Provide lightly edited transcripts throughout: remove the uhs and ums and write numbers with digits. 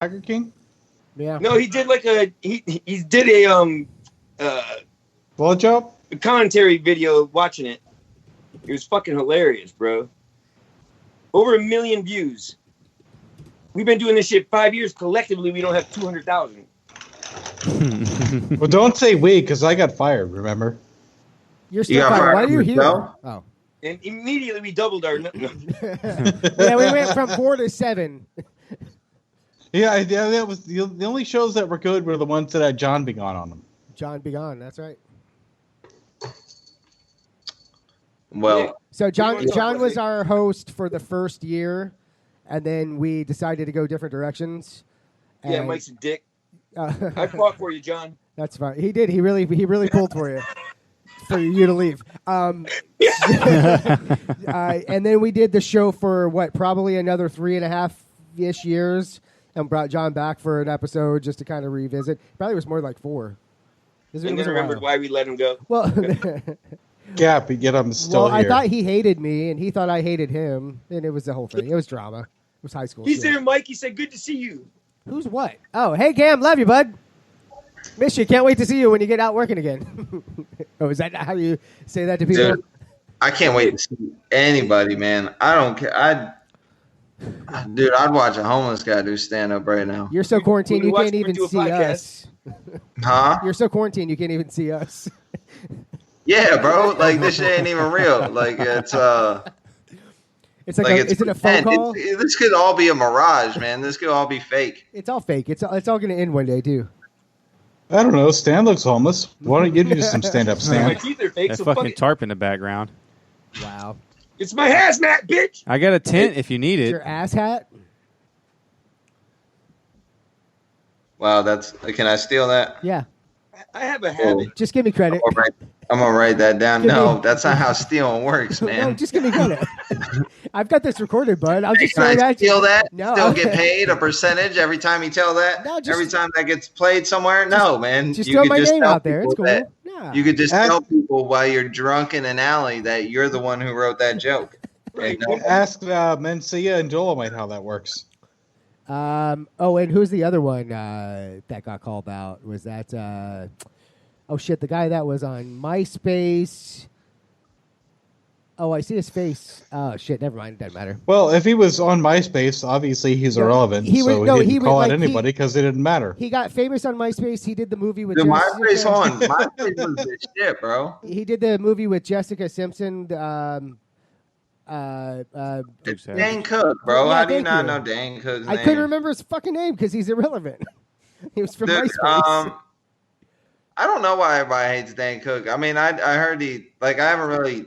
Tiger King? Yeah. No, he did like he did a Blowjob? commentary video watching it. It was fucking hilarious, bro. Over 1 million views. We've been doing this shit 5 years. Collectively, we don't have 200,000. Well, don't say we, because I got fired, remember? You're still fired. Why are you here? Oh. And immediately we doubled our... No. Yeah, we went from 4 to 7. Yeah, that was the only shows that were good were the ones that had John be gone on them. John be gone, that's right. Well, so John was our host for the first year, and then we decided to go different directions. Yeah, Mike's a dick. I fought for you, John. That's fine. He did. He really pulled for you. For you to leave. And then we did the show for probably another 3.5-ish years, and brought John back for an episode just to kind of revisit. Probably was more like 4. And then remembered why we let him go. Well, yeah, but yet I'm still here. I thought he hated me, and he thought I hated him, and it was the whole thing. It was drama. It was high school. He's there, Mike. He said, "Good to see you." Who's what? Oh, hey, Cam, love you, bud. Miss you. Can't wait to see you when you get out working again. Oh, is that how you say that to people? Dude, I can't wait to see anybody, man. I don't care. Dude, I'd watch a homeless guy do stand-up right now. You're so quarantined you can't even see us. Huh? You're so quarantined you can't even see us. Yeah, bro. Like, this shit ain't even real. Like, it's like is it a phone call? This could all be a mirage, man. This could all be fake. It's all fake. It's all going to end one day, too. I don't know. Stan looks homeless. Why don't you do some stand-up, Stan? My teeth are fake, that so fucking tarp in the background. Wow. It's my hazmat, bitch. I got a tent if you need it. Your ass hat? Wow, can I steal that? Yeah. I have a habit. Just give me credit. I'm going to write that down. No, that's not how stealing works, man. No, just give me credit. I've got this recorded, bud. I'll just Can I steal that? No. Still get paid a percentage every time you tell that? No, every time that gets played somewhere? No, man. Just throw my name out there. It's cool. Yeah. You could just tell people while you're drunk in an alley that you're the one who wrote that joke. Right. Ask Mencia and Dolomite how that works. And who's the other one that got called out? Was that... the guy that was on MySpace. Oh, I see his face. Oh, shit, never mind. It doesn't matter. Well, if he was on MySpace, obviously he's irrelevant. He didn't call out anybody because it didn't matter. He got famous on MySpace. He did the movie with MySpace on. MySpace was the shit, bro. He did the movie with Jessica Simpson. Dan Cook, bro. Yeah, how do you not know Dan Cook's name? I couldn't remember his fucking name because he's irrelevant. He was from MySpace. I don't know why everybody hates Dan Cook. I mean, I heard I haven't really,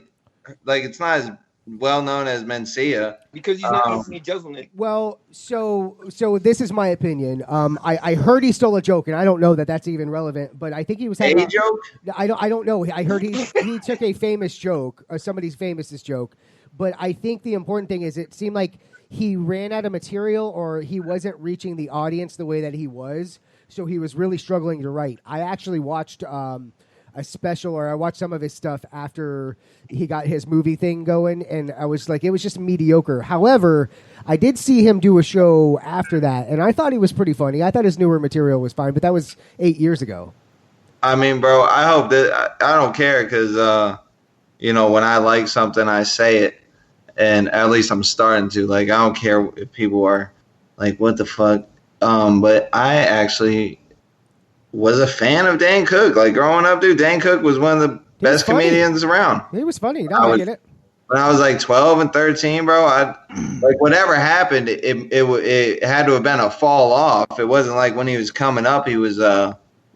it's not as well known as Mencia. Because he's not Anthony Jeselnik. Well, so this is my opinion. I heard he stole a joke, and I don't know that that's even relevant, but I think he was having a joke? I don't know. I heard he took a famous joke, or somebody's famousest joke, but I think the important thing is it seemed like he ran out of material or he wasn't reaching the audience the way that he was. So he was really struggling to write. I actually watched a special, or I watched some of his stuff after he got his movie thing going, and I was like, it was just mediocre. However, I did see him do a show after that, and I thought he was pretty funny. I thought his newer material was fine, but that was 8 years ago. I mean, bro, I hope that I don't care because, when I like something, I say it, and at least I'm starting to. Like, I don't care if people are like, what the fuck? But I actually was a fan of Dan Cook. Like, growing up, dude, Dan Cook was one of the best comedians around. He was funny. I get it. When I was like 12 and 13, bro, whatever happened, it had to have been a fall off. It wasn't like when he was coming up, he was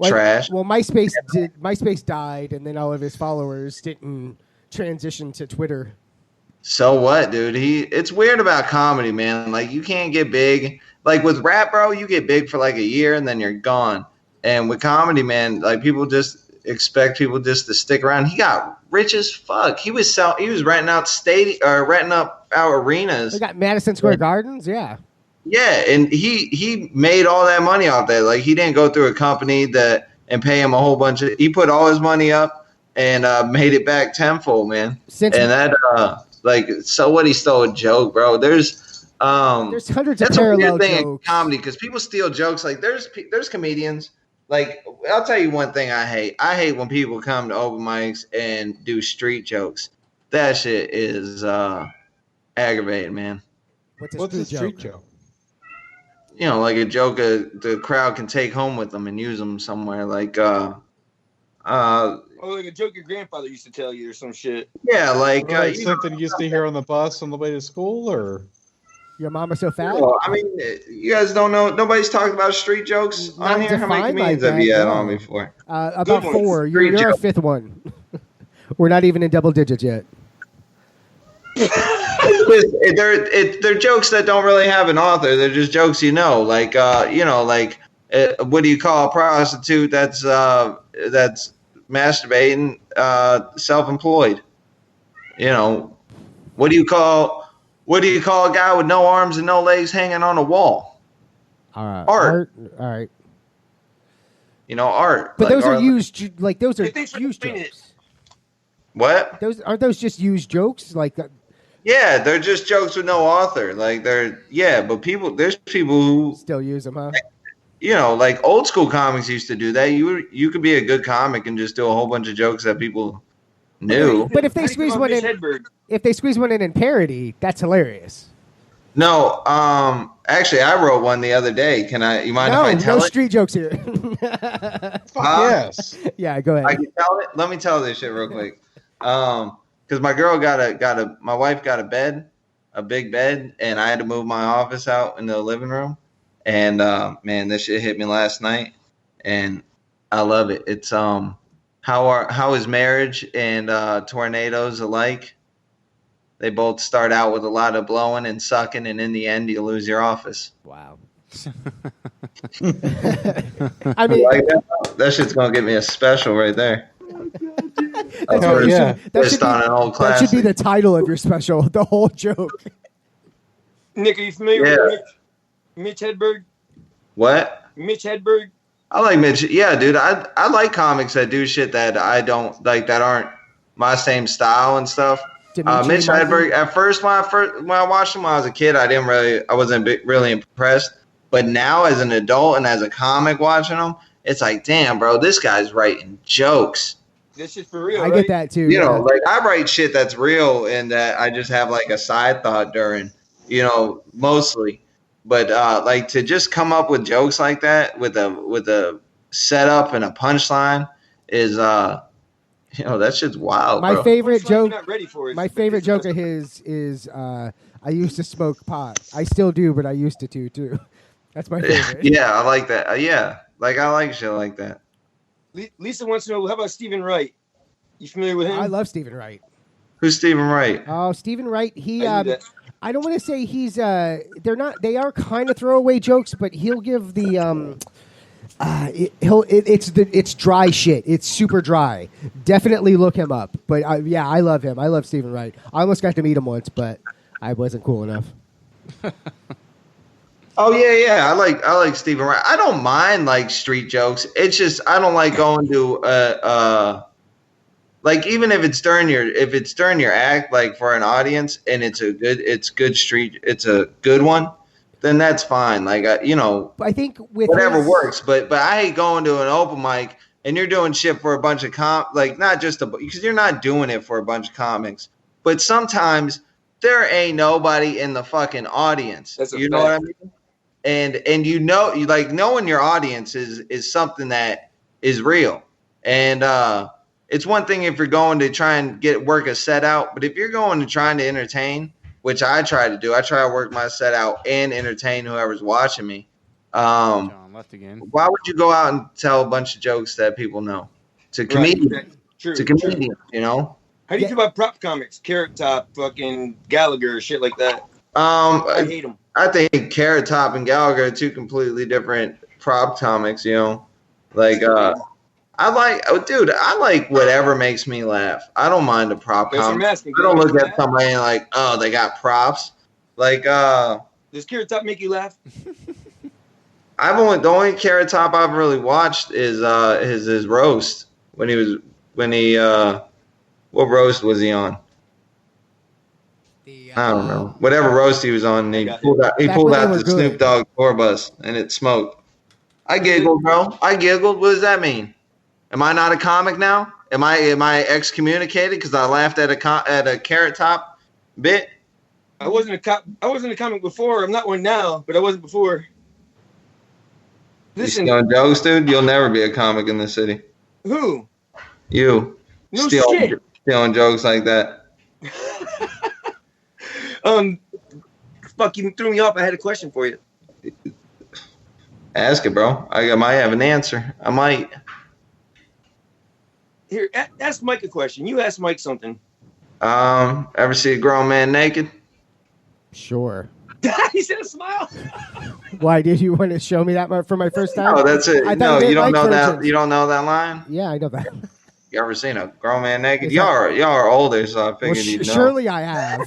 trash. Well, MySpace died, and then all of his followers didn't transition to Twitter. So what, dude? It's weird about comedy, man. Like, you can't get big. Like, with rap, bro, you get big for like a year and then you're gone. And with comedy, man, like, people just expect people just to stick around. He got rich as fuck. He was renting out our arenas. They got Madison Square Gardens, yeah. Yeah, and he made all that money off that. Like, he didn't go through a company and pay him a whole bunch of. He put all his money up and made it back tenfold, man. So what? He stole a joke, bro. There's hundreds of That's a parallel weird thing in jokes. comedy because people steal jokes. Like there's comedians. Like I'll tell you one thing I hate. I hate when people come to open mics and do street jokes. That shit is aggravating, man. What's a street joke? You know, like a joke the crowd can take home with them and use them somewhere. Like like a joke your grandfather used to tell you or some shit. yeah, like Like something you used to hear on the bus on the way to school, or Your mama's so fat. well, I mean, you guys don't know. Nobody's talked about street jokes on here. How many defined comedians like have you that, had no. on before? About ones. 4. Street You're our joke. 5th one. We're not even in double digits yet. They're jokes that don't really have an author. They're just jokes you know. Like what do you call a prostitute that's masturbating, self-employed? You know, what do you call a guy with no arms and no legs hanging on a wall? Art. All right. You know, art. But Like, those are art- used, like those are Hey, thanks for used explaining jokes. What? Aren't those just used jokes? Like Yeah, they're just jokes with no author. Like but there's people who, still use them, huh? you know, like old school comics used to do that. You could be a good comic and just do a whole bunch of jokes that people knew. But if they How do you squeeze feel one about in, Mitch Hedberg? if they squeeze one in parody, that's hilarious. No, actually, I wrote one the other day. You mind if I tell no it? street jokes here. fuck yes. Yeah, go I ahead. can tell it. Let me tell this shit real quick. Because my girl my wife got a big bed, and I had to move my office out into the living room. And man, this shit hit me last night, and I love it. It's how is marriage and tornadoes alike? They both start out with a lot of blowing and sucking, and in the end, you lose your office. Wow. I You mean, like that? That shit's gonna get me a special right there. that's Oh, what you yeah. should, First on an old that should be classic. the title of your special, the whole joke. Nick, are you familiar with Mitch Hedberg? What? Mitch Hedberg? I like Mitch. Yeah, dude. I like comics that do shit that I don't like, that aren't my same style and stuff. Dimitri Mitch Martin? Hedberg. At first, when I watched him when I was a kid, I wasn't really impressed. But now, as an adult and as a comic watching him, it's like, damn, bro, this guy's writing jokes. This shit for real, I right? get that too. You yeah. know, like I write shit that's real and that I just have like a side thought during, you know, mostly. But like to just come up with jokes like that with a setup and a punchline is you know, that shit's wild, My bro. favorite Punchline you're joke. not ready for it. My favorite joke of his is I used to smoke pot. I still do, but I used to too. That's my favorite. Yeah, I like that. Yeah, like I like shit like that. Lisa wants to know, how about Stephen Wright? You familiar with him? I love Stephen Wright. Who's Stephen Wright? Oh, Stephen Wright. He I knew that. I don't want to say he's they are kind of throwaway jokes, but he'll give the it's dry shit. It's super dry. Definitely look him up. But I love him. I love Stephen Wright. I almost got to meet him once, but I wasn't cool enough. Oh yeah. I like Stephen Wright. I don't mind like street jokes. It's just I don't like going to like even if it's during your act, like for an audience and it's a good one, then that's fine. Like you know, I think with whatever works. But I hate going to an open mic and you're doing shit for a bunch of because you're not doing it for a bunch of comics. But sometimes there ain't nobody in the fucking audience. That's a You know fact. what I mean? And you know, you like knowing your audience is something that is real. And it's one thing if you're going to try and work a set out, but if you're going to trying to entertain, which I try to do, I try to work my set out and entertain whoever's watching me. John left again. Why would you go out and tell a bunch of jokes that people know to comedians? Right. True. To comedians, you know. How do you feel about prop comics? Carrot Top, fucking Gallagher, shit like that. I hate them. I think Carrot Top and Gallagher are two completely different prop comics, you know. Like I like whatever makes me laugh. I don't mind a prop That's what I'm comic. asking. I don't look at somebody and like, oh, they got props. Like Does Carrot Top make you laugh? the only Carrot Top I've really watched is his roast when he what roast was he on? I don't know. Whatever roast he was on, he pulled out Back when they were the good. Snoop Dogg tour bus, and it smoked. I giggled, bro. I giggled. What does that mean? Am I not a comic now? Am I excommunicated because I laughed at a Carrot Top bit? I wasn't a comic before. I'm not one now, but I wasn't before. Listen, You stealing jokes, dude? You'll never be a comic in this city. who? You No shit. stealing jokes like that. Fuck, you threw me off. I had a question for you. Ask it, bro. I might have an answer. I might. Here, ask Mike a question. You ask Mike something. Ever see a grown man naked? Sure. He said a smile. Why did you want to show me that for my first time? Oh, that's it. I thought No, you you don't meant know Mike that. versions. You don't know that line. Yeah, I know that. You ever seen a grown man naked? Is Y'all are older, so I Well, figured you'd know. surely I have.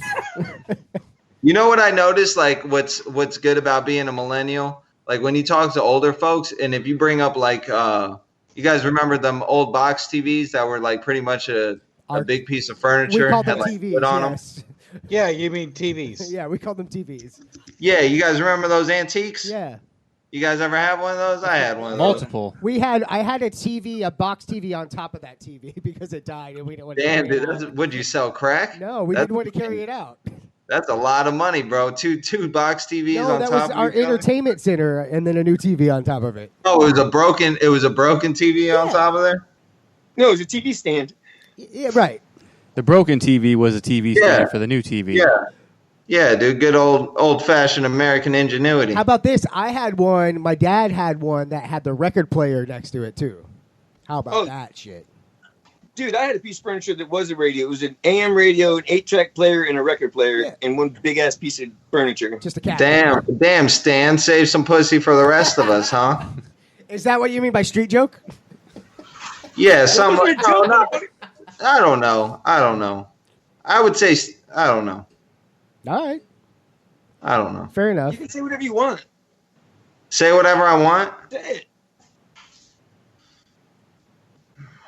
You know what I noticed? Like, what's good about being a millennial? Like when you talk to older folks, and if you bring up like, you guys remember them old box TVs that were like pretty much a big piece of furniture, We called them had like TVs. wood on Yes. Yeah, you mean TVs. Yeah, we called them TVs. them. Yeah, you guys remember those antiques? Yeah. You guys ever have one of those? I had one of those. Multiple. I had a box TV on top of that TV because it died and we didn't want to Damn, carry dude, it out. would you sell crack? No, we didn't want to carry it out. That's a lot of money, bro. Two box TVs No, on that top was of our each other? entertainment center and then a new TV on top of it. Oh, it was a broken TV on top of there? No, it was a TV stand. Yeah, right. The broken TV was a TV Yeah. stand for the new TV. Yeah. Yeah, dude, good old fashioned American ingenuity. How about this? I had one. My dad had one that had the record player next to it too. How about that shit? Dude, I had a piece of furniture that was a radio. It was an AM radio, an 8-track player, and a record player, and one big-ass piece of furniture. Just a cat. Damn, Stan, save some pussy for the rest of us, huh? Is that what you mean by street joke? Yeah, some. I don't know. I would say I don't know. All right. I don't know. Fair enough. You can say whatever you want. Say whatever I want. Say it.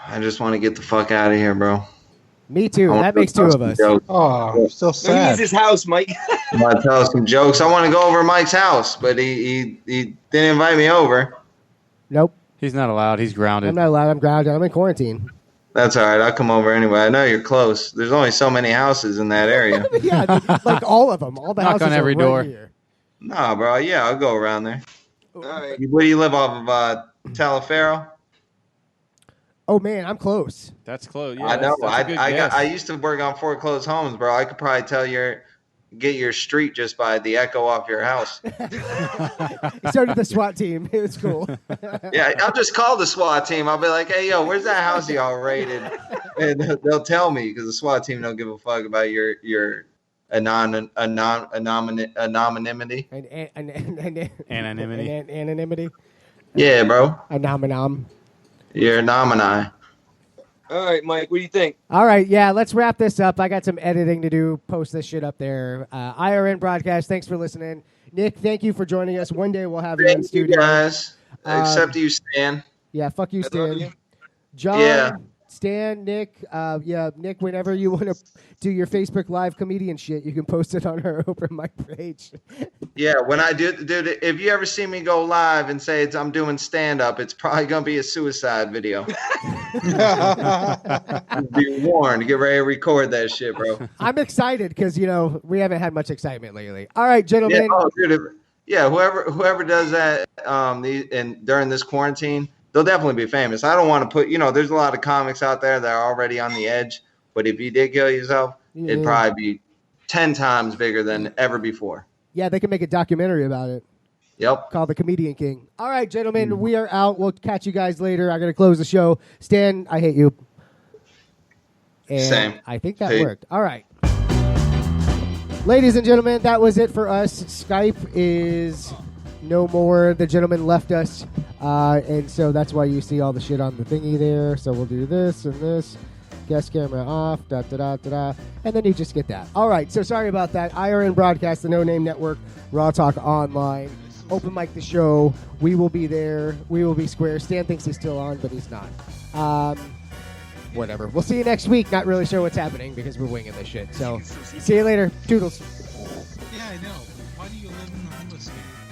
I just want to get the fuck out of here, bro. Me too. That makes two of us. Oh, so No, he sad. needs his house, Mike. I want to tell some jokes. I want to go over to Mike's house, but he didn't invite me over. Nope. He's not allowed. He's grounded. I'm not allowed. I'm grounded. I'm in quarantine. That's all right. I'll come over anyway. I know you're close. There's only so many houses in that area. Yeah, like all of them. All the Knock houses on every are right door. here. Nah, bro. Yeah, I'll go around there. All right. Where do you live off of Talaferro? Oh man, I'm close. That's close. Yeah, I know. That's a good guess. I used to work on foreclosed homes, bro. I could probably get your street just by the echo off your house. So did the SWAT team. It was cool. Yeah, I'll just call the SWAT team. I'll be like, "Hey, yo, where's that house y'all raided?" And they'll tell me because the SWAT team don't give a fuck about your anonymity. Anonymity. Anonymity. Yeah, bro. Anomenom. Your nomini. All right, Mike, what do you think? All right, yeah, let's wrap this up. I got some editing to do. Post this shit up there. IRN broadcast. Thanks for listening, Nick. Thank you for joining us. One day we'll have you in Thank you studio. guys. Except you, Stan. Yeah, fuck you, I love you. Stan. John, Yeah. Stan, Nick. Nick. Whenever you want to do your Facebook Live comedian shit, you can post it on our open mic page. Yeah, when I do, dude, if you ever see me go live and say I'm doing stand up, it's probably gonna be a suicide video. Be warned. Get ready to record that shit, bro. I'm excited because we haven't had much excitement lately. All right, gentlemen. Whoever does that during this quarantine, they'll definitely be famous. I don't want to put, there's a lot of comics out there that are already on the edge, but if you did kill yourself, it'd probably be 10 times bigger than ever before. Yeah, they can make a documentary about it. Yep. Called The Comedian King. All right, gentlemen, we are out. We'll catch you guys later. I'm going to close the show. Stan, I hate you. And Same. I think that worked. All right. Ladies and gentlemen, that was it for us. Skype is no more. The gentleman left us. And so that's why you see all the shit on the thingy there. So we'll do this and this. Guest camera off, and then you just get that. All right, so sorry about that. IRN Broadcast, the No Name Network, Raw Talk Online, Open Mic the Show. We will be there. We will be square. Stan thinks he's still on, but he's not. whatever. We'll see you next week. Not really sure what's happening because we're winging this shit. So, see you later. Toodles. Yeah, I know. Why do you live in the homeless camp?